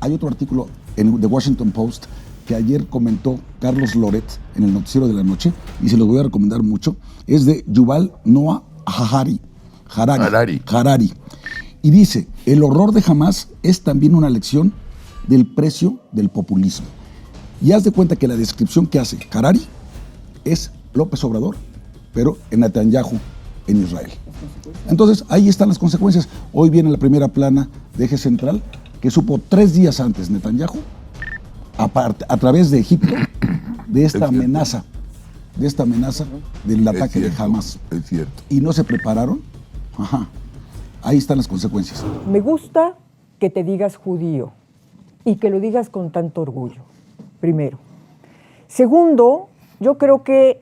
Hay otro artículo en The Washington Post que ayer comentó Carlos Loret en el noticiero de la noche, y se los voy a recomendar mucho. Es de Yuval Noah Harari. Y dice, el horror de Hamás es también una lección del precio del populismo. Y haz de cuenta que la descripción que hace Harari es López Obrador, pero en Netanyahu, en Israel. Entonces, ahí están las consecuencias. Hoy viene la primera plana de Eje Central, que supo 3 días antes Netanyahu, a través de Egipto, de esta amenaza del ataque de Hamás. Es cierto. Y no se prepararon. Ajá. Ahí están las consecuencias. Me gusta que te digas judío y que lo digas con tanto orgullo, primero. Segundo, yo creo que,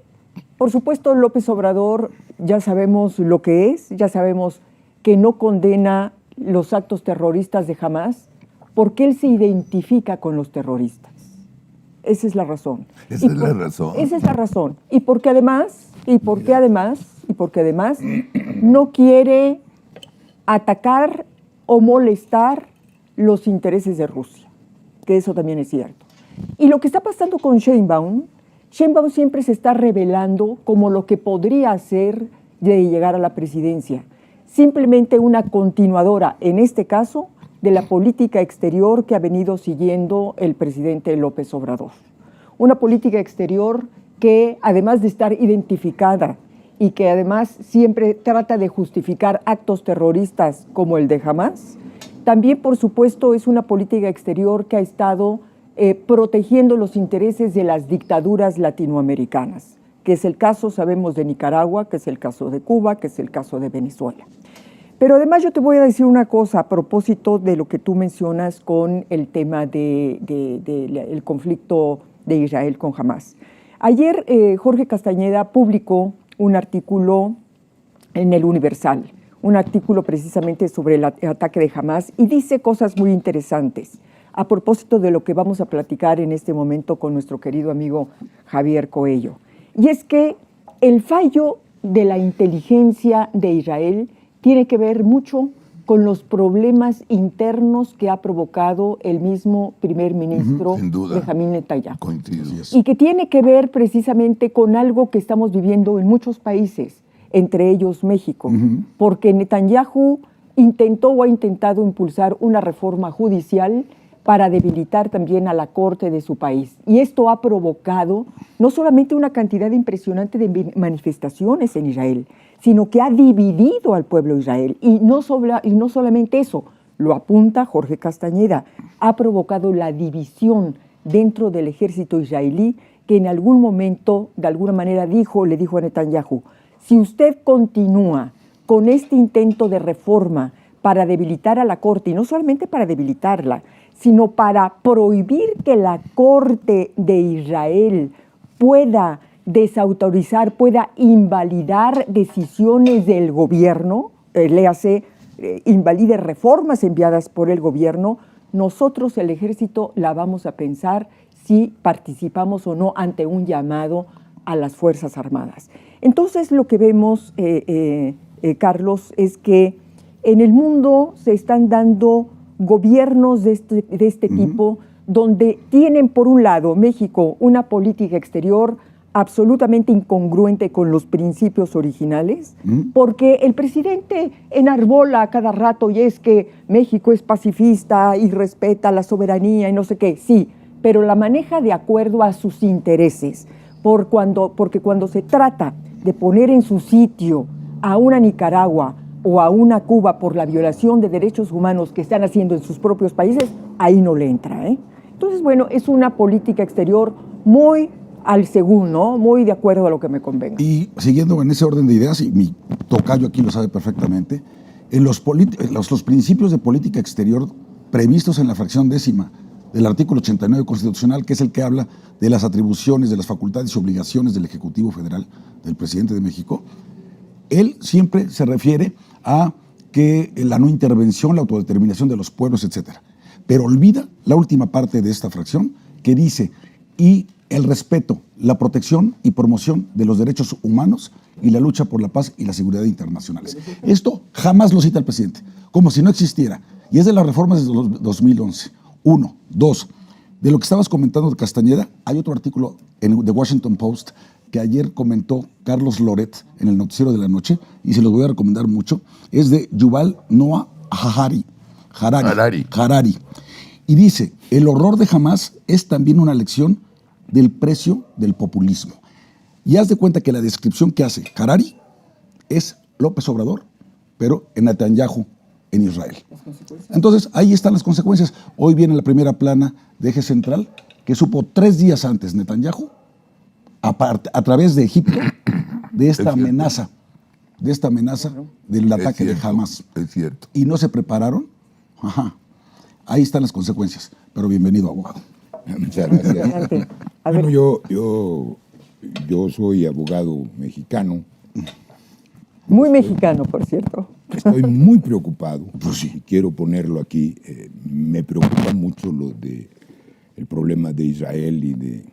por supuesto, López Obrador, ya sabemos lo que es, ya sabemos que no condena los actos terroristas de Hamás, porque él se identifica con los terroristas. Esa es la razón. Esa es la razón. Esa es la razón. Y porque además no quiere atacar o molestar los intereses de Rusia, que eso también es cierto. Y lo que está pasando con Sheinbaum siempre se está revelando como lo que podría hacer de llegar a la presidencia. Simplemente una continuadora, en este caso, de la política exterior que ha venido siguiendo el presidente López Obrador. Una política exterior que, además de estar identificada y que además siempre trata de justificar actos terroristas como el de Hamás, también, por supuesto, es una política exterior que ha estado protegiendo los intereses de las dictaduras latinoamericanas, que es el caso, sabemos, de Nicaragua, que es el caso de Cuba, que es el caso de Venezuela. Pero además yo te voy a decir una cosa a propósito de lo que tú mencionas con el tema del conflicto de Israel con Hamás. Ayer Jorge Castañeda publicó un artículo en El Universal, un artículo precisamente sobre el ataque de Hamás, y dice cosas muy interesantes a propósito de lo que vamos a platicar en este momento con nuestro querido amigo Javier Coello. Y es que el fallo de la inteligencia de Israel tiene que ver mucho con los problemas internos que ha provocado el mismo primer ministro Benjamín Netanyahu. Y que tiene que ver precisamente con algo que estamos viviendo en muchos países, entre ellos México, porque Netanyahu intentó o ha intentado impulsar una reforma judicial para debilitar también a la corte de su país. Y esto ha provocado no solamente una cantidad impresionante de manifestaciones en Israel, sino que ha dividido al pueblo de Israel. Y no solamente eso, lo apunta Jorge Castañeda, ha provocado la división dentro del ejército israelí, que en algún momento, de alguna manera, le dijo a Netanyahu, si usted continúa con este intento de reforma para debilitar a la corte, y no solamente para debilitarla, sino para prohibir que la corte de Israel pueda desautorizar, pueda invalidar decisiones del gobierno, invalide reformas enviadas por el gobierno, nosotros, el ejército, la vamos a pensar si participamos o no ante un llamado a las Fuerzas Armadas. Entonces, lo que vemos, Carlos, es que en el mundo se están dando gobiernos de este tipo, donde tienen, por un lado, México, una política exterior absolutamente incongruente con los principios originales, porque el presidente enarbola a cada rato, y es que México es pacifista y respeta la soberanía y no sé qué, sí, pero la maneja de acuerdo a sus intereses, porque cuando se trata de poner en su sitio a una Nicaragua o a una Cuba por la violación de derechos humanos que están haciendo en sus propios países, ahí no le entra, ¿eh? Entonces, bueno, es una política exterior muy al según, ¿no? Muy de acuerdo a lo que me convenga. Y siguiendo en ese orden de ideas, y mi tocayo aquí lo sabe perfectamente, en los principios de política exterior previstos en la fracción 10ª del artículo 89 constitucional, que es el que habla de las atribuciones, de las facultades y obligaciones del Ejecutivo Federal, del presidente de México, él siempre se refiere a que la no intervención, la autodeterminación de los pueblos, etcétera. Pero olvida la última parte de esta fracción, que dice, y el respeto, la protección y promoción de los derechos humanos y la lucha por la paz y la seguridad internacionales. Esto jamás lo cita el presidente, como si no existiera. Y es de las reformas de 2011. Uno. Dos, de lo que estabas comentando de Castañeda, hay otro artículo en The Washington Post que ayer comentó Carlos Loret en el Noticiero de la Noche, y se los voy a recomendar mucho. Es de Yuval Noah Harari. Y dice, el horror de Hamás es también una lección del precio del populismo. Y haz de cuenta que la descripción que hace Harari es López Obrador, pero en Netanyahu, en Israel. Entonces, ahí están las consecuencias. Hoy viene la primera plana de Eje Central, que supo 3 días antes Netanyahu, a través de Egipto, de esta amenaza del ataque de Hamás. Es cierto. Y no se prepararon. Ajá. Ahí están las consecuencias. Pero bienvenido, abogado. Muchas gracias. Adelante. A ver, Bueno, yo soy abogado mexicano. muy mexicano, por cierto. Estoy muy preocupado. Pues sí. Y quiero ponerlo aquí. Me preocupa mucho el problema de Israel y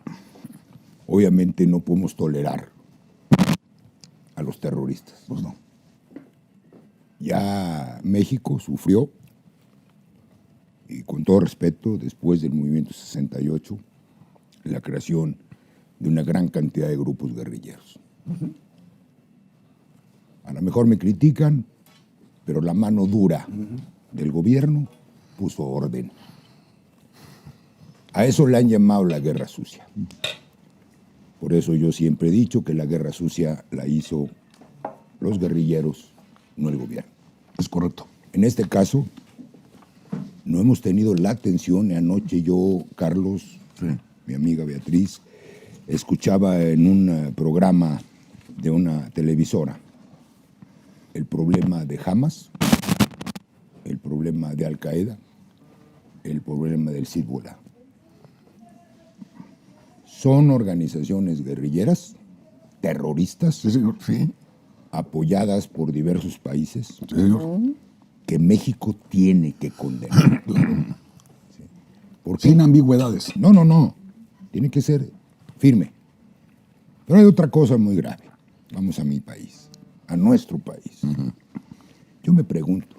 obviamente no podemos tolerar a los terroristas. Pues no. Ya México sufrió, y con todo respeto, después del movimiento 68, la creación de una gran cantidad de grupos guerrilleros. A lo mejor me critican, pero la mano dura del gobierno puso orden. A eso le han llamado la guerra sucia. Por eso yo siempre he dicho que la guerra sucia la hizo los guerrilleros, no el gobierno. Es correcto. En este caso, no hemos tenido la atención. Anoche yo, Carlos, mi amiga Beatriz, escuchaba en un programa de una televisora el problema de Hamas, el problema de Al Qaeda, el problema del Hezbollah. Son organizaciones guerrilleras, terroristas, Sí, señor. Sí, apoyadas por diversos países, señor. que México tiene que condenar. Sí. ¿Por qué? Sin ambigüedades. No. Tiene que ser firme. Pero hay otra cosa muy grave. Vamos a mi país, a nuestro país. Yo me pregunto,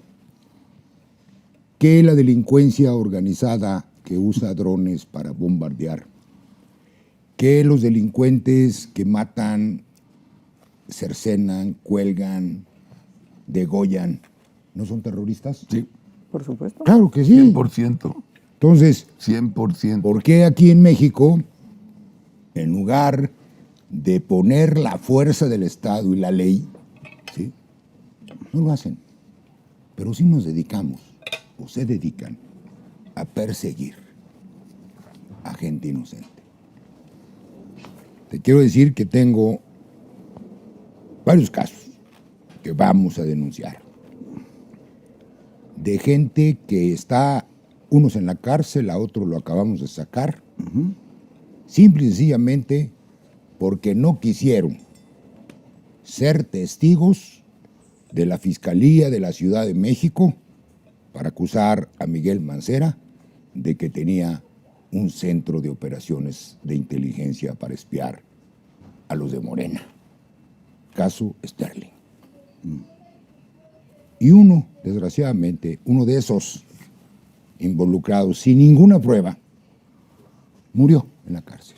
¿qué la delincuencia organizada que usa drones para bombardear? ¿Qué los delincuentes que matan, cercenan, cuelgan, degollan, no son terroristas? Sí. Por supuesto. Claro que sí. 100%. Entonces, 100%. ¿por qué aquí en México, en lugar de poner la fuerza del Estado y la ley, ¿sí?, no lo hacen? Pero sí nos dedicamos, o se dedican, a perseguir a gente inocente. Te quiero decir que tengo varios casos que vamos a denunciar, de gente que está, unos en la cárcel, a otros lo acabamos de sacar, simple y sencillamente porque no quisieron ser testigos de la Fiscalía de la Ciudad de México para acusar a Miguel Mancera de que tenía un centro de operaciones de inteligencia para espiar a los de Morena. Caso Sterling. Y uno, desgraciadamente, uno de esos involucrados sin ninguna prueba, murió en la cárcel.